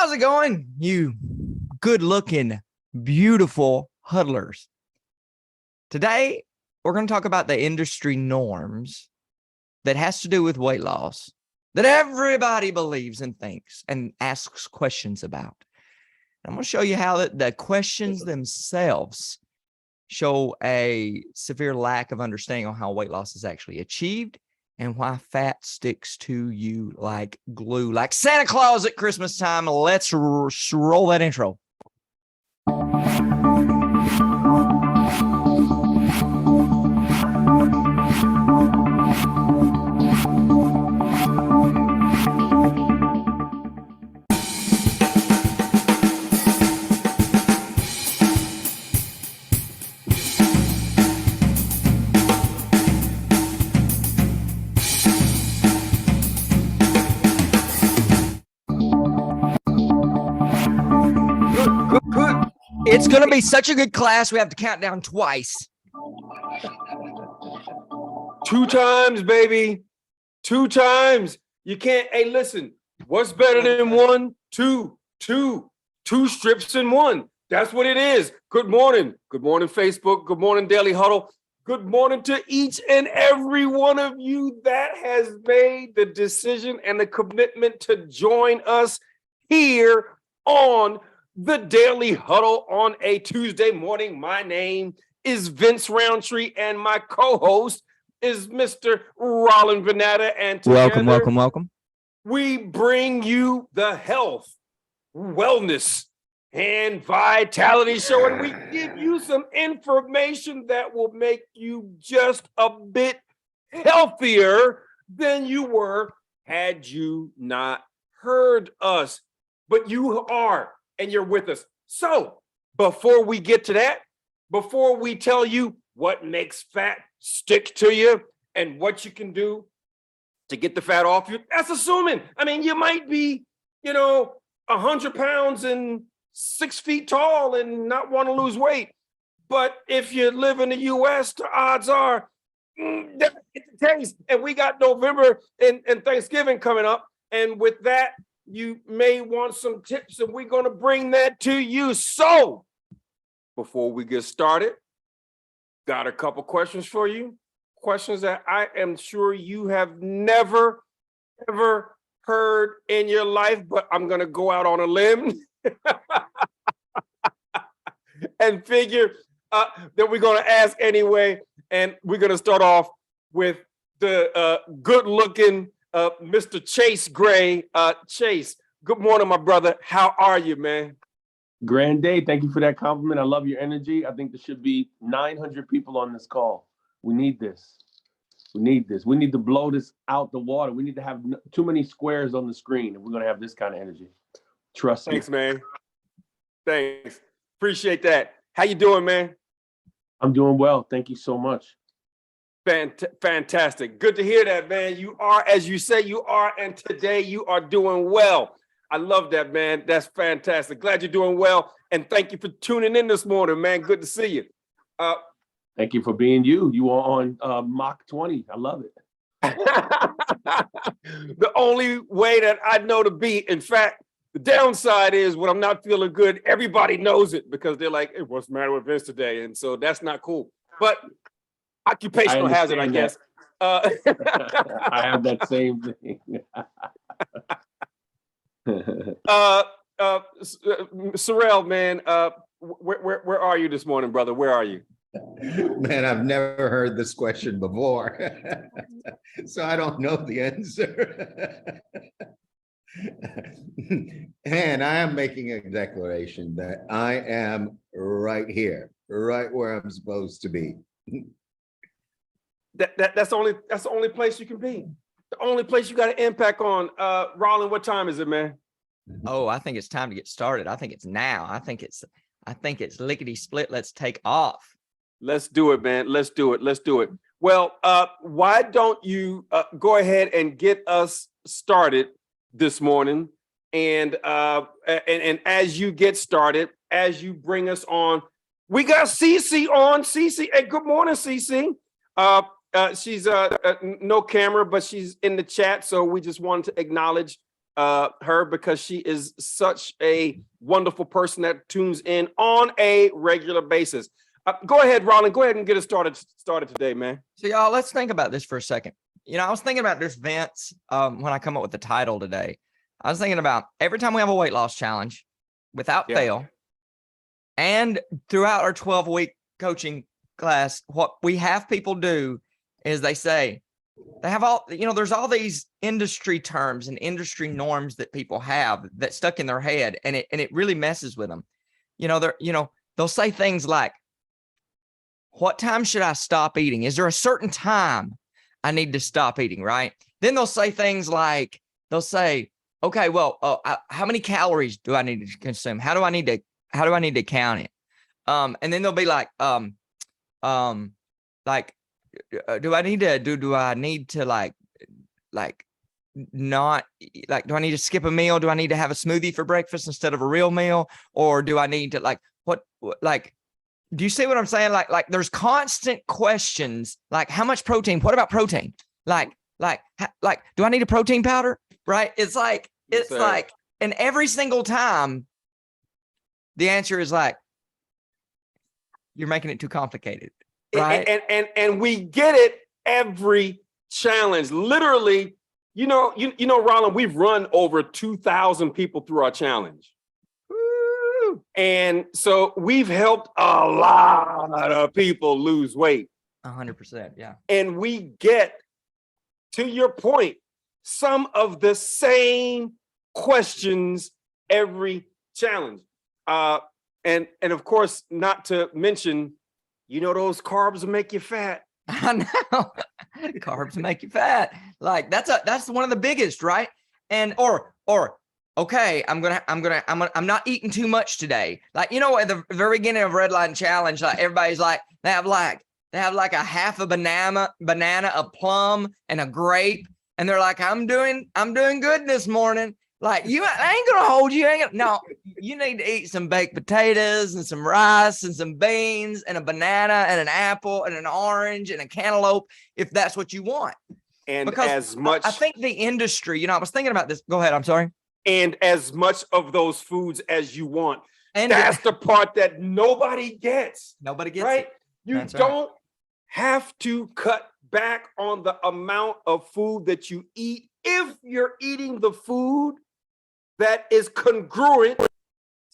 How's it going, you good-looking, beautiful huddlers? Today, we're going to talk about the industry norms that has to do with weight loss that everybody believes and thinks and asks questions about. I'm going to show you how the questions themselves show a severe lack of understanding on how weight loss is actually achieved and why fat sticks to you like glue, like Santa Claus at Christmas time. Let's roll that intro. It's going to be such a good class. We have to count down twice. 2 times, baby. 2 times. You can't. Hey, listen. What's better than 1, 2, 2 strips in 1? That's what it is. Good morning. Good morning, Facebook. Good morning, Daily Huddle. Good morning to each and every one of you that has made the decision and the commitment to join us here on the Daily Huddle on a Tuesday morning. My name is Vince Rountree, and my co-host is Mr. Rawlin Vanatta. And together, welcome. We bring you the health, wellness, and vitality show, and we give you some information that will make you just a bit healthier than you were had you not heard us. But you are. And you're with us. So before we get to that, before we tell you what makes fat stick to you and what you can do to get the fat off you, that's assuming. I mean, you might be, 100 pounds and 6 feet tall and not want to lose weight. But if you live in the U.S., the odds are that's the case. And we got November and Thanksgiving coming up. And with that, you may want some tips, and we're going to bring that to you. So before we get started, got a couple questions for you. Questions that I am sure you have never, ever heard in your life, but I'm going to go out on a limb and figure that we're going to ask anyway. And we're going to start off with the good-looking Mr. Chase Gray. Chase, good morning, my brother. How are you, man? Grand day. Thank you for that compliment. I love your energy. I think there should be 900 people on this call. We need this. We need to blow this out the water. We need to have too many squares on the screen if we're going to have this kind of energy. Trust me. Thanks, man. Thanks. Appreciate that. How you doing, man? I'm doing well. Thank you so much. Fantastic. Good to hear that, man. You are, as you say, you are, and today you are doing well. I love that, man. That's fantastic. Glad you're doing well, and thank you for tuning in this morning, man. Good to see you. Thank you for being you. You are on Mach 20. I love it. The only way that I know to be, in fact, the downside is when I'm not feeling good, everybody knows it because they're like, hey, what's the matter with Vince today? And so that's not cool. But occupational hazard, I guess. I have that same thing. Sorrel, man, where are you this morning, brother? Where are you? Man, I've never heard this question before, so I don't know the answer. And I am making a declaration that I am right here, right where I'm supposed to be. That's the only place you can be. The only place you got an impact on. Rawlin, what time is it, man? Oh, I think it's time to get started. I think it's now. I think it's lickety split. Let's take off. Let's do it, man. Let's do it. Well, why don't you go ahead and get us started this morning? And as you get started, as you bring us on, we got Cece on. Cece, hey, good morning, Cece. She's no camera, but she's in the chat, so we just wanted to acknowledge her because she is such a wonderful person that tunes in on a regular basis. Go ahead, Rawlin. Go ahead and get us started today, man. So y'all, let's think about this for a second. I was thinking about this, Vince, when I come up with the title today. I was thinking about every time we have a weight loss challenge, without fail, and throughout our 12-week coaching class, what we have people do is they have all, there's all these industry terms and industry norms that people have that stuck in their head, and it really messes with them. They'll say things like, what time should I stop eating? Is there a certain time I need to stop eating, right? Then they'll say things like, okay, well, how many calories do I need to consume? How do I need to count it? And then they'll be like, do I need to not like, do I need to skip a meal? Do I need to have a smoothie for breakfast instead of a real meal? Or do I need to do you see what I'm saying? Like there's constant questions, like how much protein? What about protein? Like, do I need a protein powder? Right? It's like, and every single time the answer is like, you're making it too complicated. Right. And we get it every challenge. Literally, Rawlin, we've run over 2,000 people through our challenge. Woo! And so we've helped a lot of people lose weight. 100%. Yeah. And we get, to your point, some of the same questions every challenge. And of course, not to mention, those carbs will make you fat. I know. Carbs make you fat. Like that's one of the biggest, right? And or okay, I'm not eating too much today. Like, at the very beginning of Red Line Challenge, like everybody's like, they have like a half a banana, a plum, and a grape, and they're like, I'm doing good this morning. Like, I ain't gonna hold you. No, you need to eat some baked potatoes and some rice and some beans and a banana and an apple and an orange and a cantaloupe if that's what you want. And because I think the industry, I was thinking about this. Go ahead. I'm sorry. And as much of those foods as you want. And that's the part that nobody gets. Nobody gets right? It. You that's don't have to cut back on the amount of food that you eat if you're eating the food that is congruent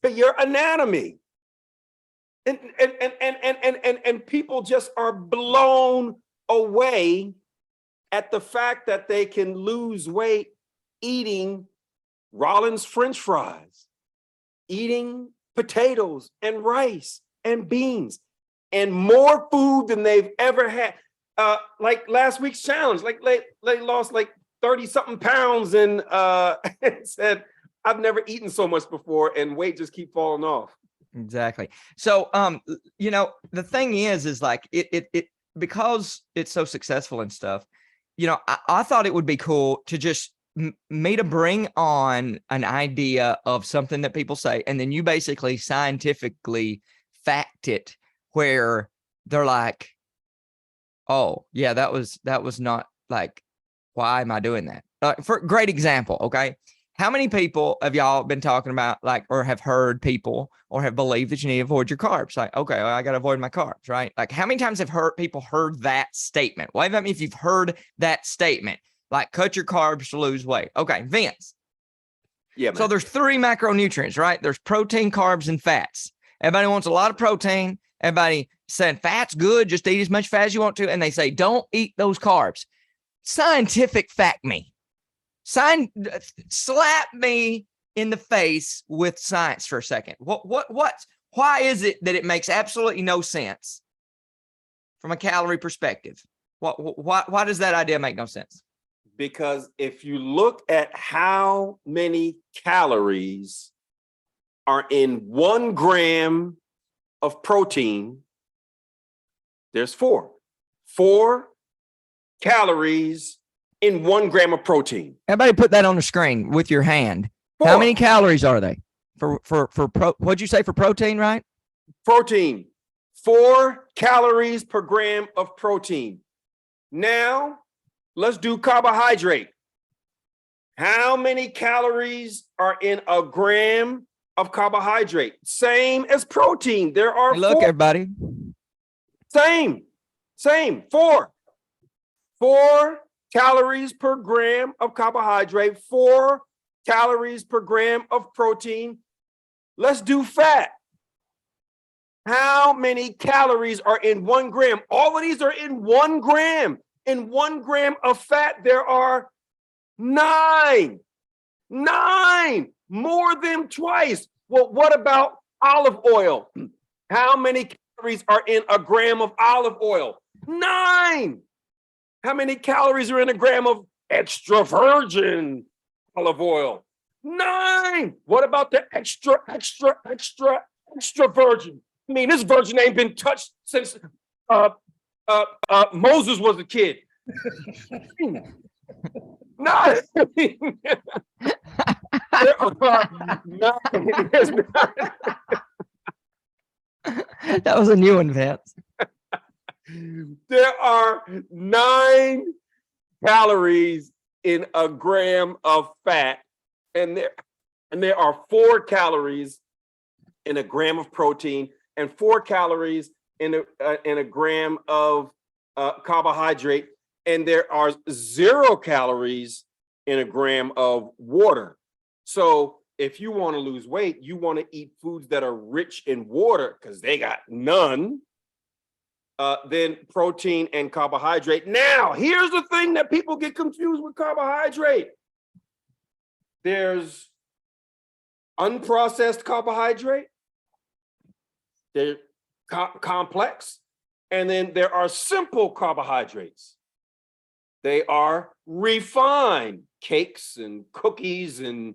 to your anatomy. And people just are blown away at the fact that they can lose weight eating Rawlin's French fries, eating potatoes and rice and beans and more food than they've ever had. Like last week's challenge, like they lost like 30 something pounds and said, I've never eaten so much before, and weight just keep falling off. Exactly. So, the thing is like it because it's so successful and stuff, I thought it would be cool to just me to bring on an idea of something that people say, and then you basically scientifically fact it where they're like, oh yeah, that was not like, why am I doing that? For great example. Okay. How many people have y'all been talking about, like, or have heard people or have believed that you need to avoid your carbs? Like, okay, well, I got to avoid my carbs, right? Like, how many times have people heard that statement? Wave at me if you've heard that statement, like, cut your carbs to lose weight. Okay, Vince. Yeah, man. So there's 3 macronutrients, right? There's protein, carbs, and fats. Everybody wants a lot of protein. Everybody saying fat's good, just eat as much fat as you want to. And they say, don't eat those carbs. Scientific fact me. Slap me in the face with science for a second. Why is it that it makes absolutely no sense from a calorie perspective? Why does that idea make no sense? Because if you look at how many calories are in 1 gram of protein, there's 4 calories in 1 gram of protein. Everybody put that on the screen with your hand. 4. How many calories are they what'd you say for protein, right? Protein, 4 calories per gram of protein. Now let's do carbohydrate. How many calories are in a gram of carbohydrate? Same as protein. There are Hey, look, four. everybody. Same. Four. 4 calories per gram of carbohydrate, 4 calories per gram of protein. Let's do fat. How many calories are in 1 gram? All of these are in 1 gram. In 1 gram of fat, there are 9. 9, more than twice. Well, what about olive oil? How many calories are in a gram of olive oil? 9. How many calories are in a gram of extra virgin olive oil? 9. What about the extra virgin? I mean, this virgin ain't been touched since Moses was a kid. 9. There are 9. There's 9. That was a new one, Vance. There are 9 calories in a gram of fat, and there are 4 calories in a gram of protein, and 4 calories in a gram of carbohydrate, and there are 0 calories in a gram of water. So if you want to lose weight, you want to eat foods that are rich in water because they got none. Then protein and carbohydrate. Now, here's the thing that people get confused with carbohydrate. There's unprocessed carbohydrate, they're complex, and then there are simple carbohydrates. They are refined cakes and cookies and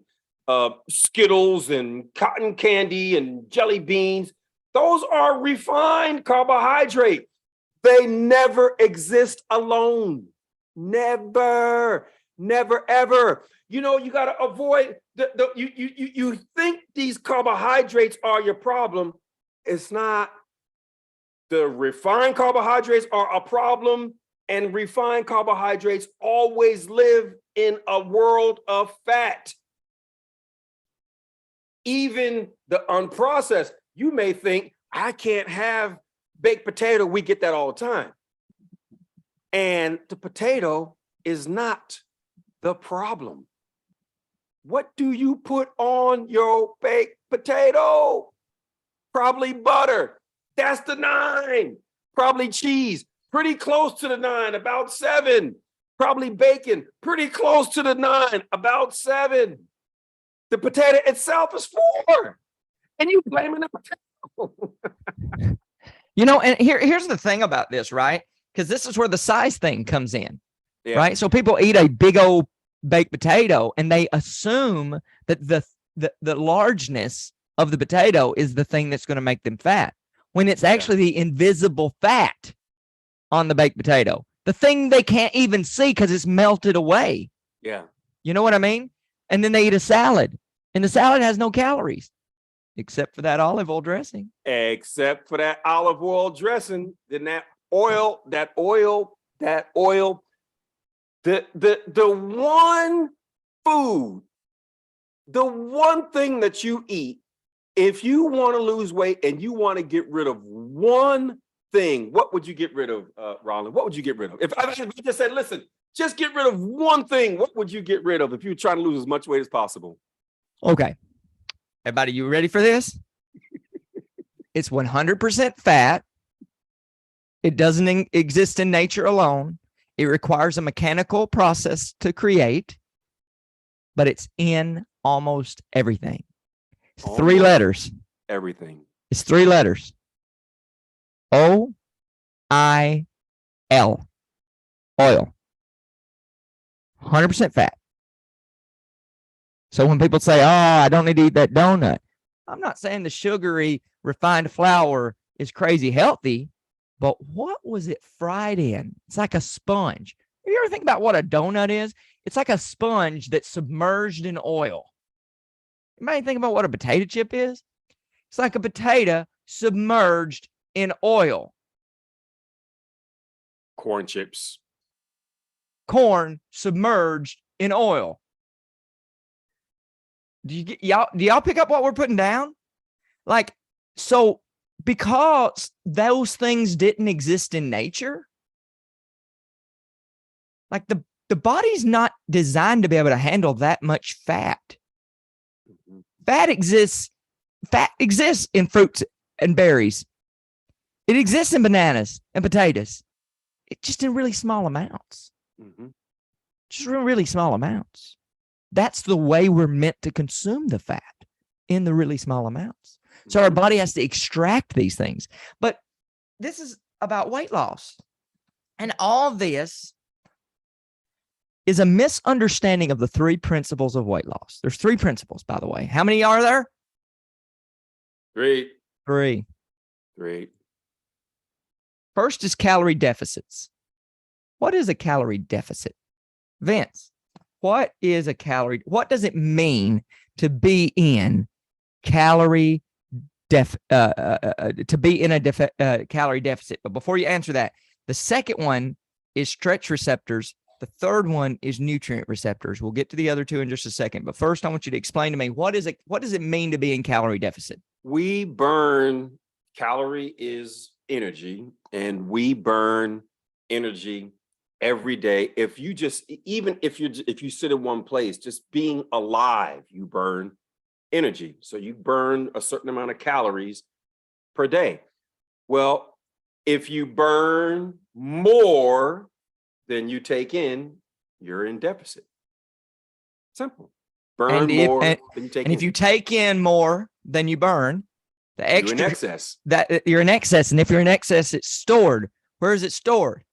Skittles and cotton candy and jelly beans. Those are refined carbohydrate. They never exist alone. Never, ever. You know, you got to avoid you think these carbohydrates are your problem. It's not. The refined carbohydrates are a problem, and refined carbohydrates always live in a world of fat. Even the unprocessed, you may think, I can't have baked potato. We get that all the time. And the potato is not the problem. What do you put on your baked potato? Probably butter. That's the 9. Probably cheese. Pretty close to the 9, about 7. Probably bacon. Pretty close to the 9, about 7. The potato itself is 4. And you blaming the potato. You know, and here's the thing about this, right? Because this is where the size thing comes in, right? So people eat a big old baked potato and they assume that the largeness of the potato is the thing that's going to make them fat, when it's actually the invisible fat on the baked potato, the thing they can't even see because it's melted away. Yeah. You know what I mean? And then they eat a salad, and the salad has no calories except for that olive oil dressing. Except for that olive oil dressing, then that oil, the one food, the one thing that you eat, if you want to lose weight and you want to get rid of one thing, what would you get rid of, Rawlin? What would you get rid of? If I just said, listen, just get rid of one thing, what would you get rid of if you're trying to lose as much weight as possible? Okay. Everybody, you ready for this? It's 100% fat. It doesn't exist in nature alone. It requires a mechanical process to create, but it's in almost everything. It's 3 letters. Everything. It's 3 letters. O-I-L. Oil. 100% fat. So when people say, oh, I don't need to eat that donut, I'm not saying the sugary refined flour is crazy healthy, but what was it fried in? It's like a sponge. Have you ever think about what a donut is? It's like a sponge that's submerged in oil. Anybody think about what a potato chip is? It's like a potato submerged in oil. Corn chips. Corn submerged in oil. Do y'all pick up what we're putting down? Like, so because those things didn't exist in nature, like the body's not designed to be able to handle that much fat. Fat exists in fruits and berries. It exists in bananas and potatoes. It's just in really small amounts. Just really small amounts. That's the way we're meant to consume the fat, in the really small amounts. So our body has to extract these things. But this is about weight loss. And all this is a misunderstanding of the 3 principles of weight loss. There's 3 principles, by the way. How many are there? 3. 3. First is calorie deficits. What is a calorie deficit? Vince, what is a calorie? What does it mean to be in calorie calorie deficit? But before you answer that, the second one is stretch receptors. The third one is nutrient receptors. We'll get to the other 2 in just a second. But first, I want you to explain to me, what does it mean to be in calorie deficit? We burn, calorie is energy, and we burn energy every day. If you just, even if you sit in one place, just being alive, you burn energy. So you burn a certain amount of calories per day. Well, if you burn more than you take in, you're in deficit. Simple. Burn more than you take in. And if you take in more than you burn, the extra, you're in excess. You're in excess. And if you're in excess, it's stored. Where is it stored?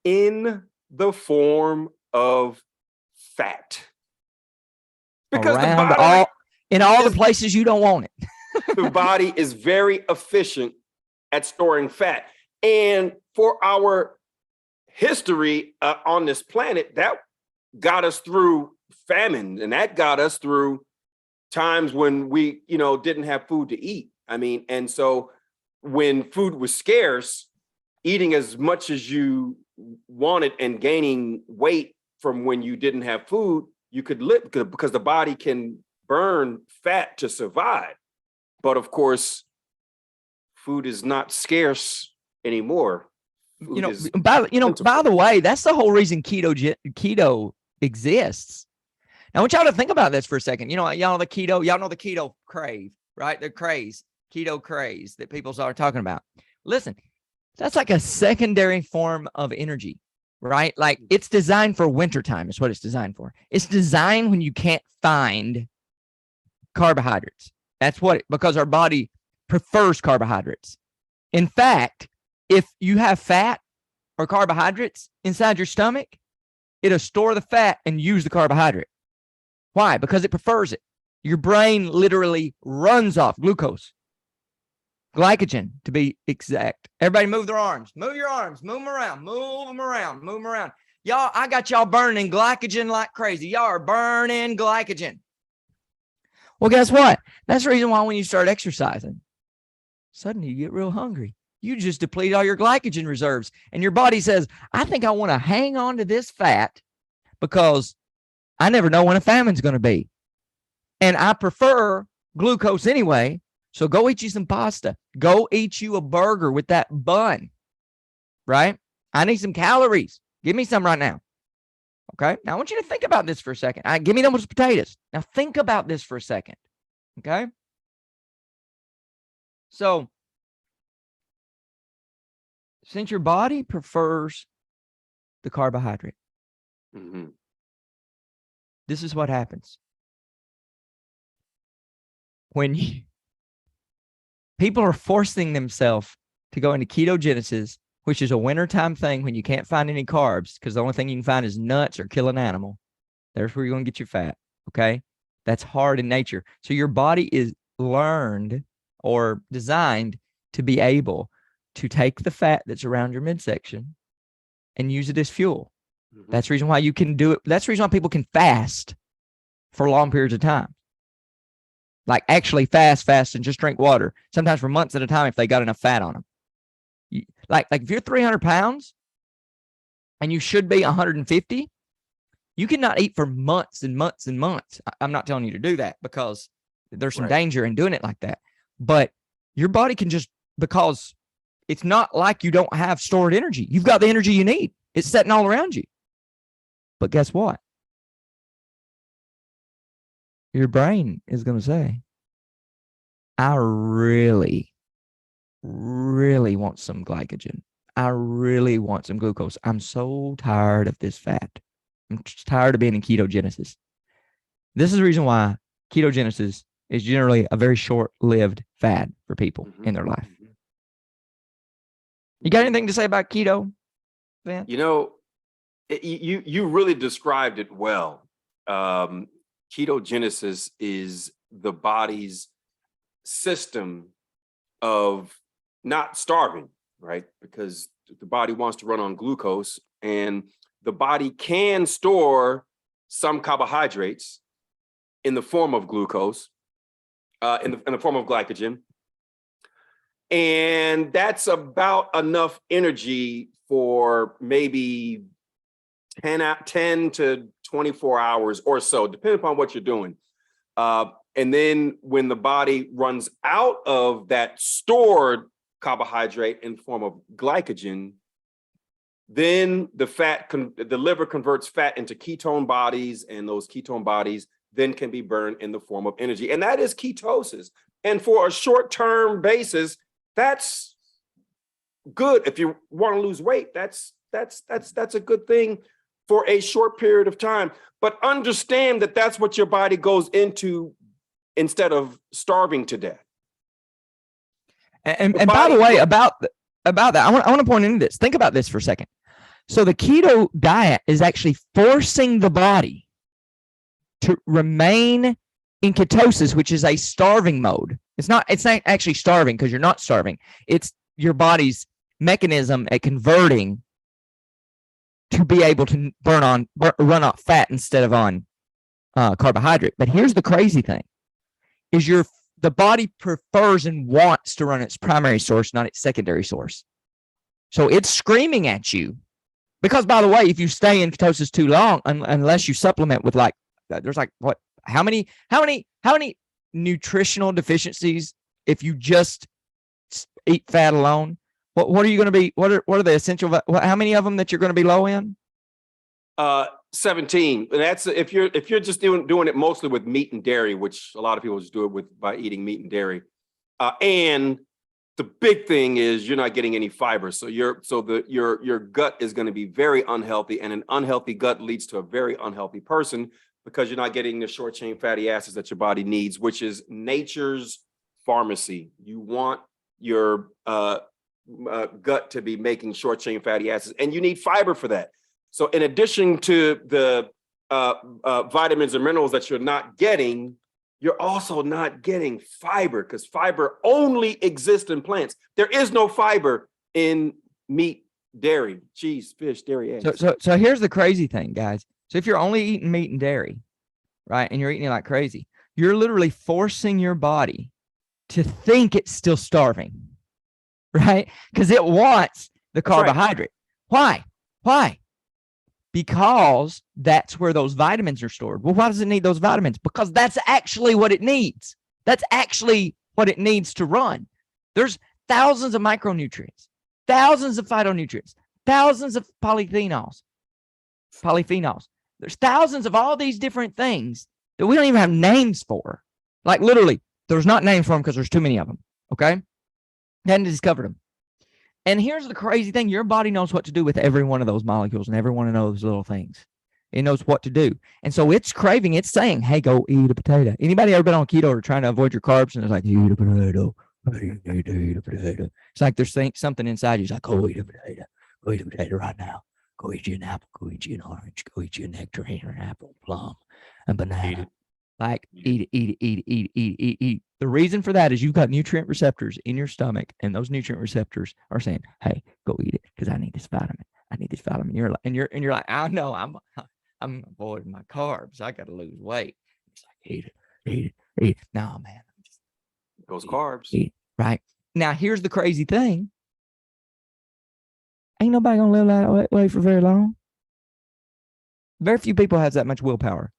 In the form of fat. Because in all the places you don't want it. The body is very efficient at storing fat. And for our history on this planet, that got us through famine, and that got us through times when we, didn't have food to eat. I mean, and so when food was scarce, eating as much as you wanted and gaining weight from when you didn't have food, you could live, because the body can burn fat to survive. But of course, food is not scarce anymore. By the way, that's the whole reason keto exists. Now, I want y'all to think about this for a second. Y'all know the keto crave, right? The keto craze that people start talking about. Listen, that's like a secondary form of energy, right? Like, it's designed for wintertime is what it's designed for. It's designed when you can't find carbohydrates. Because our body prefers carbohydrates. In fact, if you have fat or carbohydrates inside your stomach, it'll store the fat and use the carbohydrate. Why? Because it prefers it. Your brain literally runs off glucose, glycogen to be exact. Everybody move their arms. Move your arms. Move them around. Move them around. Move them around. Y'all, I got y'all burning glycogen like crazy. Y'all are burning glycogen. Well, guess what? That's the reason why when you start exercising, suddenly you get real hungry. You just deplete all your glycogen reserves. And your body says, I think I want to hang on to this fat because I never know when a famine's going to be. And I prefer glucose anyway. So go eat you some pasta. Go eat you a burger with that bun. Right? I need some calories. Give me some right now. Okay? Now I want you to think about this for a second. Give me those potatoes. Now think about this for a second. Okay? So, since your body prefers the carbohydrate, this is what happens. When people are forcing themselves to go into ketogenesis, which is a wintertime thing when you can't find any carbs, because the only thing you can find is nuts or kill an animal. There's where you're going to get your fat, okay? That's hard in nature. So your body is learned or designed to be able to take the fat that's around your midsection and use it as fuel. That's the reason why you can do it. That's the reason why people can fast for long periods of time. Like actually fast and just drink water, sometimes for months at a time if they got enough fat on them. Like if you're 300 pounds and you should be 150, You cannot eat for months and months and months. I'm not telling you to do that because there's some danger in doing it like that. But your body can just, because it's not like you don't have stored energy. You've got the energy you need. It's sitting all around you. But guess what? Your brain is going to say, I really, really want some glycogen. I really want some glucose. I'm so tired of this fat. I'm just tired of being in ketogenesis. This is the reason why ketogenesis is generally a very short-lived fad for people in their life. You got anything to say about keto, Van? You know, you really described it well. Ketogenesis is the body's system of not starving, right? Because the body wants to run on glucose, and the body can store some carbohydrates in the form of glucose, in the form of glycogen. And that's about enough energy for maybe 10 to 24 hours or so, depending upon what you're doing. And then when the body runs out of that stored carbohydrate in the form of glycogen, then the liver converts fat into ketone bodies, and those ketone bodies then can be burned in the form of energy. And that is ketosis. And for a short-term basis, that's good. If you want to lose weight, that's a good thing for a short period of time. But understand that that's what your body goes into instead of starving to death. And by the way, about that, I want to point into this. Think about this for a second. So the keto diet is actually forcing the body to remain in ketosis, which is a starving mode. It's not actually starving because you're not starving. It's your body's mechanism at converting to be able to run off fat instead of on carbohydrate. But here's the crazy thing: is the body prefers and wants to run its primary source, not its secondary source. So it's screaming at you. Because, by the way, if you stay in ketosis too long, unless you supplement with how many nutritional deficiencies if you just eat fat alone? What are you going to be? What are the essential? How many of them that you're going to be low in? 17. And that's if you're just doing it mostly with meat and dairy, which a lot of people just do it by eating meat and dairy. And the big thing is you're not getting any fiber. So your gut is going to be very unhealthy, and an unhealthy gut leads to a very unhealthy person because you're not getting the short chain fatty acids that your body needs, which is nature's pharmacy. You want your gut to be making short chain fatty acids, and you need fiber for that. So in addition to the vitamins and minerals that you're not getting, you're also not getting fiber, because fiber only exists in plants. There is no fiber in meat, dairy, cheese, fish, dairy, eggs. So here's the crazy thing, guys. So if you're only eating meat and dairy, right, and you're eating it like crazy, you're literally forcing your body to think it's still starving, right? Because it wants the carbohydrate. Right. Why? Because that's where those vitamins are stored. Well, why does it need those vitamins? Because that's actually what it needs. That's actually what it needs to run. There's thousands of micronutrients, thousands of phytonutrients, thousands of polyphenols. There's thousands of all these different things that we don't even have names for. Like literally, there's not names for them because there's too many of them. Okay? Hadn't discovered them. And here's the crazy thing. Your body knows what to do with every one of those molecules and every one of those little things. It knows what to do. And so it's craving. It's saying, hey, go eat a potato. Anybody ever been on keto or trying to avoid your carbs? And it's like, eat a potato. Eat a potato. It's like there's something inside you. It's like, go eat a potato. Go eat a potato right now. Go eat you an apple. Go eat you an orange. Go eat you a nectarine or an apple, plum, and banana. Eat it. Like eat. The reason for that is you've got nutrient receptors in your stomach, and those nutrient receptors are saying, "Hey, go eat it because I need this vitamin. I need this vitamin." You're like, "I know, I'm avoiding my carbs. I got to lose weight." It's like, eat it. No, man, Those carbs. Eat. Right now, here's the crazy thing: ain't nobody gonna live that way for very long. Very few people has that much willpower.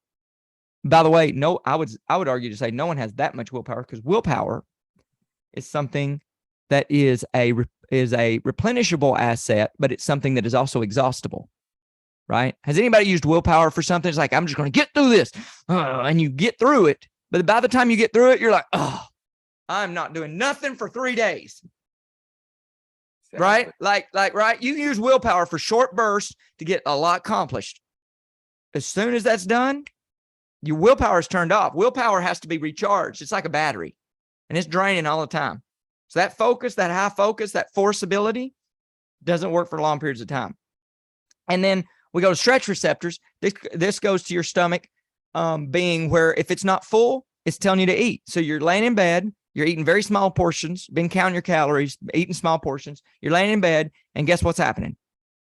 By the way, no, I would argue to say no one has that much willpower, because willpower is something that is a replenishable asset, but it's something that is also exhaustible, right? Has anybody used willpower for something? It's like, I'm just going to get through this, and you get through it. But by the time you get through it, you're like, oh, I'm not doing nothing for 3 days. Right? Right. You use willpower for short bursts to get a lot accomplished. As soon as that's done, your willpower is turned off. Willpower has to be recharged. It's like a battery, and it's draining all the time. So that focus, that high focus, that force ability doesn't work for long periods of time. And then we go to stretch receptors. This goes to your stomach being where if it's not full, it's telling you to eat. So you're laying in bed, you're eating very small portions, been counting your calories, eating small portions. You're laying in bed, and guess what's happening?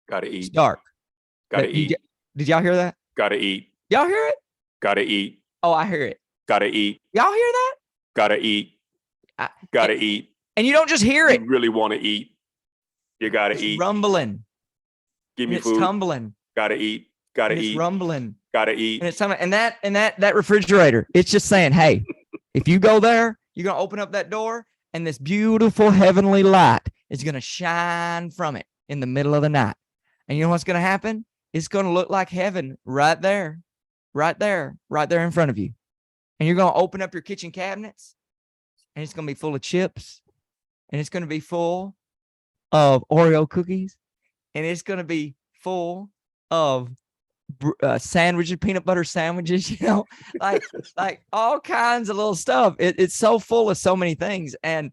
Gotta eat. It's dark. Gotta eat. Did y'all hear that? Gotta eat. Y'all hear it? Gotta eat. Oh, I hear it. Gotta eat. Y'all hear that? Gotta eat. Gotta eat. And you don't just hear it. You really want to eat. You gotta It's eat. rumbling. Give me It's food. tumbling. Gotta eat. Gotta And eat. it's rumbling. Gotta eat. And it's something, and that refrigerator, it's just saying, hey, if you go there, you're gonna open up that door, and this beautiful heavenly light is gonna shine from it in the middle of the night. And you know what's gonna happen? It's gonna look like heaven right there in front of you. And you're gonna open up your kitchen cabinets, and it's gonna be full of chips, and it's gonna be full of Oreo cookies, and it's gonna be full of sandwiches, peanut butter sandwiches, you know, like all kinds of little stuff. It's so full of so many things, and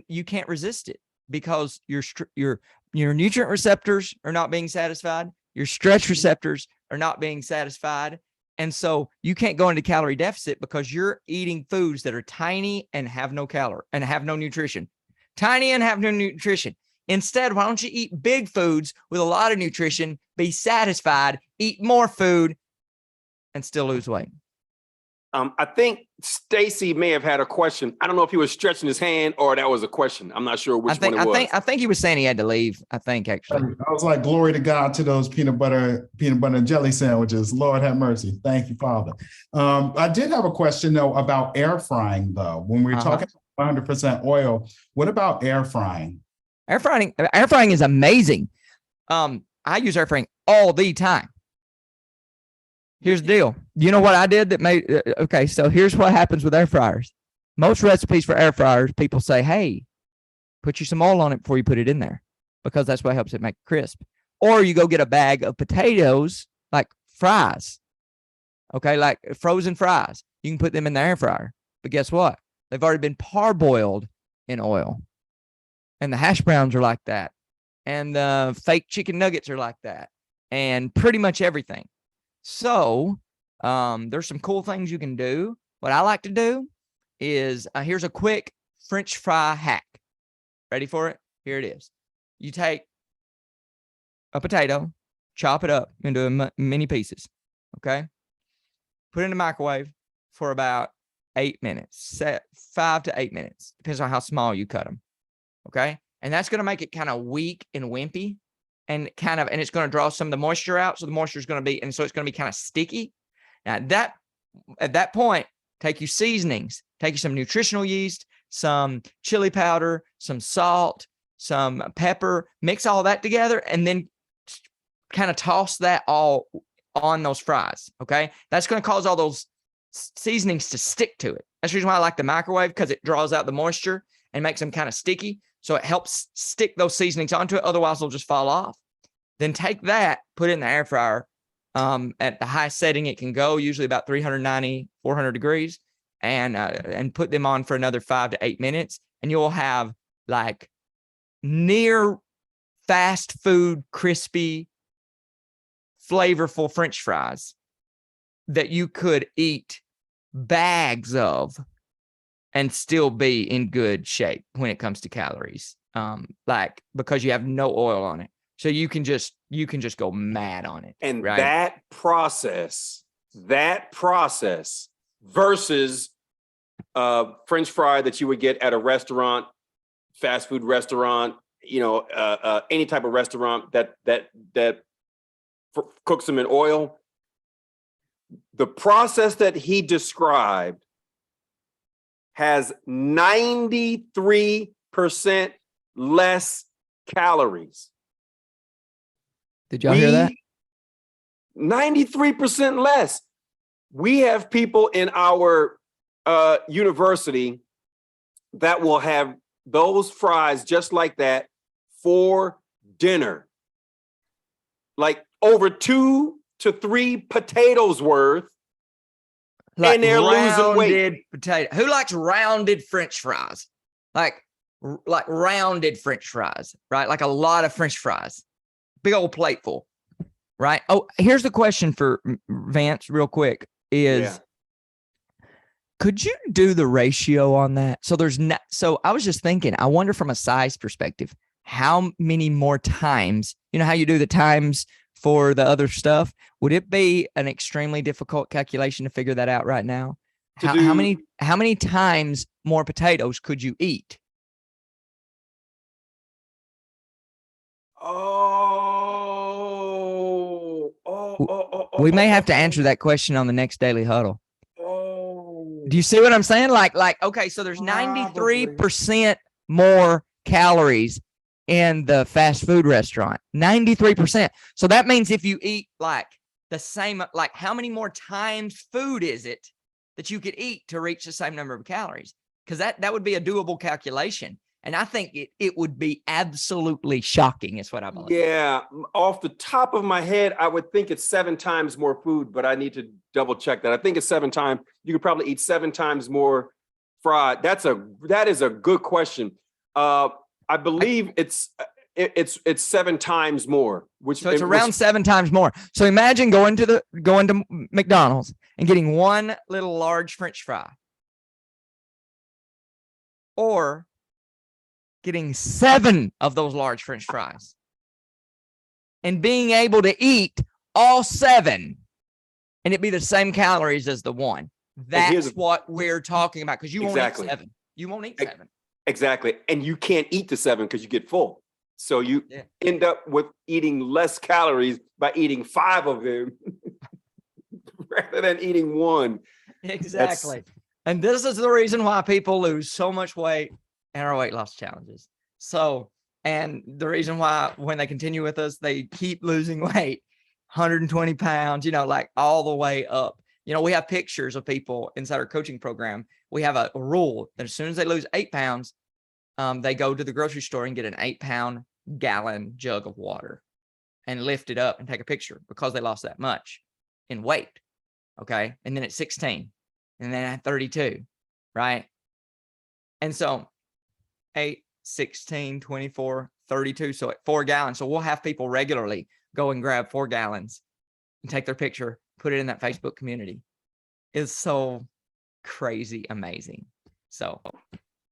you can't resist it because your nutrient receptors are not being satisfied. Your stretch receptors are not being satisfied. And so you can't go into calorie deficit because you're eating foods that are tiny and have no calorie and have no nutrition. Tiny and have no nutrition. Instead, why don't you eat big foods with a lot of nutrition, be satisfied, eat more food, and still lose weight? I think Stacy may have had a question. I don't know if he was stretching his hand or that was a question. I'm not sure which one it was. I think he was saying he had to leave. I think actually. I was like, glory to God to those peanut butter and jelly sandwiches. Lord have mercy. Thank you, Father. I did have a question though about air frying though. When we're talking 100% oil, what about air frying? Air frying is amazing. I use air frying all the time. Here's the deal. You know what I did that made, okay, so here's what happens with air fryers. Most recipes for air fryers, people say, hey, put you some oil on it before you put it in there, because that's what helps it make crisp. Or you go get a bag of potatoes, like fries, okay, like frozen fries. You can put them in the air fryer. But guess what? They've already been parboiled in oil. And the hash browns are like that. And the fake chicken nuggets are like that. And pretty much everything. So there's some cool things you can do. What I like to do is, here's a quick French fry hack. Ready for it? Here it is. You take a potato, chop it up into mini pieces, okay? Put it in the microwave for about 8 minutes, 5 to 8 minutes. Depends on how small you cut them, okay? And that's going to make it kind of weak and wimpy. And it's going to draw some of the moisture out. So the moisture is going to be, and so it's going to be kind of sticky. Now at that point, take your seasonings, take you some nutritional yeast, some chili powder, some salt, some pepper, mix all that together, and then kind of toss that all on those fries. Okay. That's going to cause all those seasonings to stick to it. That's the reason why I like the microwave, because it draws out the moisture and makes them kind of sticky. So it helps stick those seasonings onto it. Otherwise, they'll just fall off. Then take that, put it in the air fryer at the highest setting it can go, usually about 390, 400 degrees, and put them on for another 5 to 8 minutes. And you'll have like near fast food, crispy, flavorful French fries that you could eat bags of and still be in good shape when it comes to calories. Because you have no oil on it. So you can just go mad on it. And right? that process versus French fry that you would get at a restaurant, fast food restaurant, any type of restaurant that cooks them in oil, The process that he described has 93% less calories. Did y'all hear that? 93% less. We have people in our university that will have those fries just like that for dinner. Like over 2 to 3 potatoes worth. Like and they're losing weight. rounded potato. Who likes rounded French fries? Like rounded French fries, right? Like a lot of French fries. Big old plateful, right? Oh, here's the question for Vance real quick is, could you do the ratio on that? So there's not, so I was just thinking, I wonder from a size perspective, how many more times, you know how you do the times for the other stuff? Would it be an extremely difficult calculation to figure that out right now? How many times more potatoes could you eat? We may have to answer that question on the next Daily Huddle. Do you see what I'm saying? Like, okay, so there's 93% more calories in the fast food restaurant, 93%. So that means if you eat like the same, like how many more times food is it that you could eat to reach the same number of calories? Because that would be a doable calculation. And I think it would be absolutely shocking is what I believe. Yeah, off the top of my head, I would think it's 7 times more food, but I need to double check that. I think it's 7 times. You could probably eat 7 times more fried. That is a good question. I believe it's 7 times more, which so it's around 7 times more. So imagine going to McDonald's and getting one little large French fry, or getting 7 of those large French fries and being able to eat all 7 and it be the same calories as the one. That's what we're talking about, because you won't eat 7. You won't eat 7. Exactly. And you can't eat the 7 because you get full. So you end up with eating less calories by eating 5 of them rather than eating 1. Exactly. And this is the reason why people lose so much weight in our weight loss challenges. So, and the reason why when they continue with us, they keep losing weight, 120 pounds, you know, like all the way up. You know, we have pictures of people inside our coaching program. We have a rule that as soon as they lose 8 pounds, they go to the grocery store and get an 8-pound gallon jug of water and lift it up and take a picture because they lost that much in weight. Okay. And then at 16 and then at 32, right? And so 8, 16, 24, 32. So at 4 gallons. So we'll have people regularly go and grab 4 gallons and take their picture, put it in that Facebook community. It's so crazy amazing. So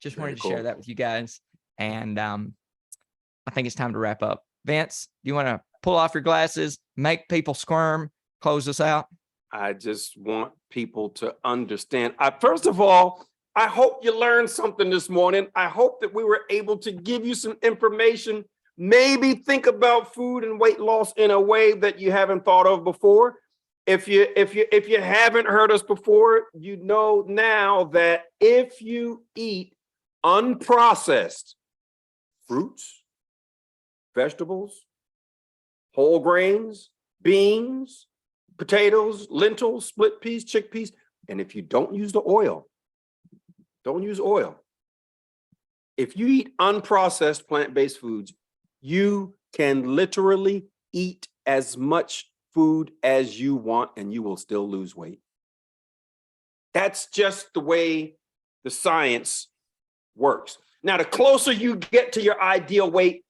just wanted to share that with you guys. And I think it's time to wrap up. Vince, do you want to pull off your glasses, make people squirm, close us out? I just want people to understand. First of all, I hope you learned something this morning. I hope that we were able to give you some information. Maybe think about food and weight loss in a way that you haven't thought of before. If you haven't heard us before, you know now that if you eat unprocessed fruits, vegetables, whole grains, beans, potatoes, lentils, split peas, chickpeas, and if you don't use the oil, don't use oil. If you eat unprocessed plant-based foods, you can literally eat as much food as you want and you will still lose weight. That's just the way the science works. Now, the closer you get to your ideal weight,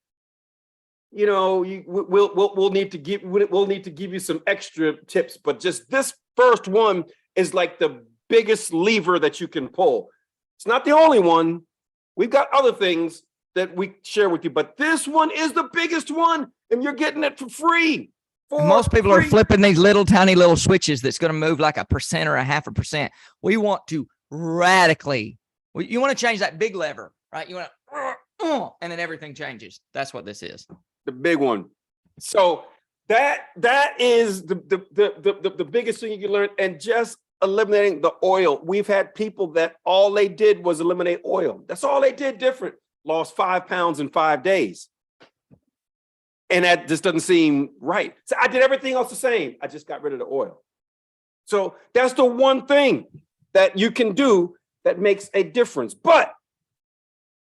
you know, we'll need to give you some extra tips, but just this first one is like the biggest lever that you can pull. It's not the only one. We've got other things that we share with you, but this one is the biggest one, and you're getting it for free. Most people are flipping these little tiny little switches that's going to move like 1% or 0.5%. We want to radically, you want to change that big lever, right? You want to, and then everything changes. That's what this is. The big one. So That is the biggest thing you can learn, and just eliminating the oil. We've had people that all they did was eliminate oil. That's all they did different. Lost 5 pounds in 5 days. And that just doesn't seem right. So I did everything else the same. I just got rid of the oil. So that's the one thing that you can do that makes a difference. But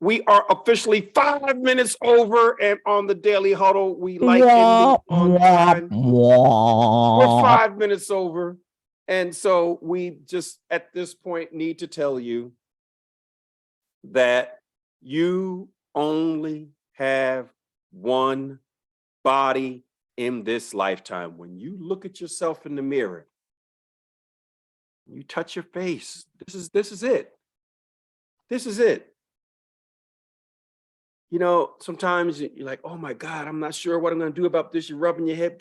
we are officially 5 minutes over, and on the Daily Huddle, we like ending on time. We're 5 minutes over. And so we just, at this point, need to tell you that you only have one body in this lifetime. When you look at yourself in the mirror, you touch your face. This is it. This is it. You know, sometimes you're like, oh my God, I'm not sure what I'm going to do about this. You're rubbing your head.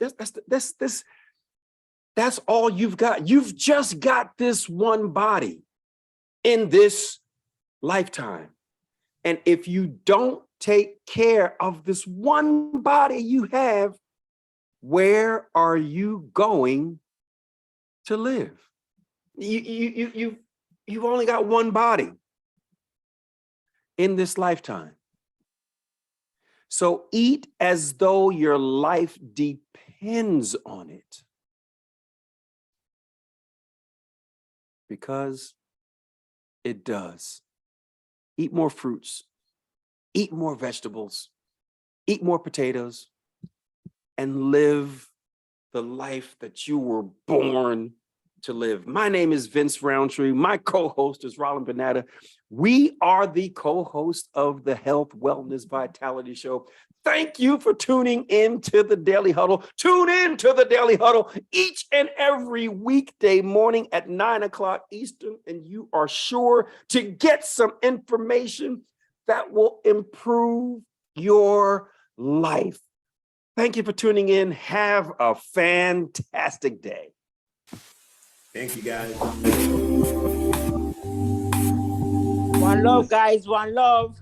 That's all you've got. You've just got this one body in this lifetime. And if you don't take care of this one body you have, where are you going to live? You've only got one body in this lifetime. So eat as though your life depends on it. Because it does. Eat more fruits, eat more vegetables, eat more potatoes, and live the life that you were born to live. My name is Vince Rountree. My co-host is Rawlin Vanatta. We are the co-host of the Health, Wellness, Vitality Show. Thank you for tuning in to the Daily Huddle. Tune in to the Daily Huddle each and every weekday morning at 9 o'clock Eastern, and you are sure to get some information that will improve your life. Thank you for tuning in. Have a fantastic day. Thank you, guys. One love, guys. One love.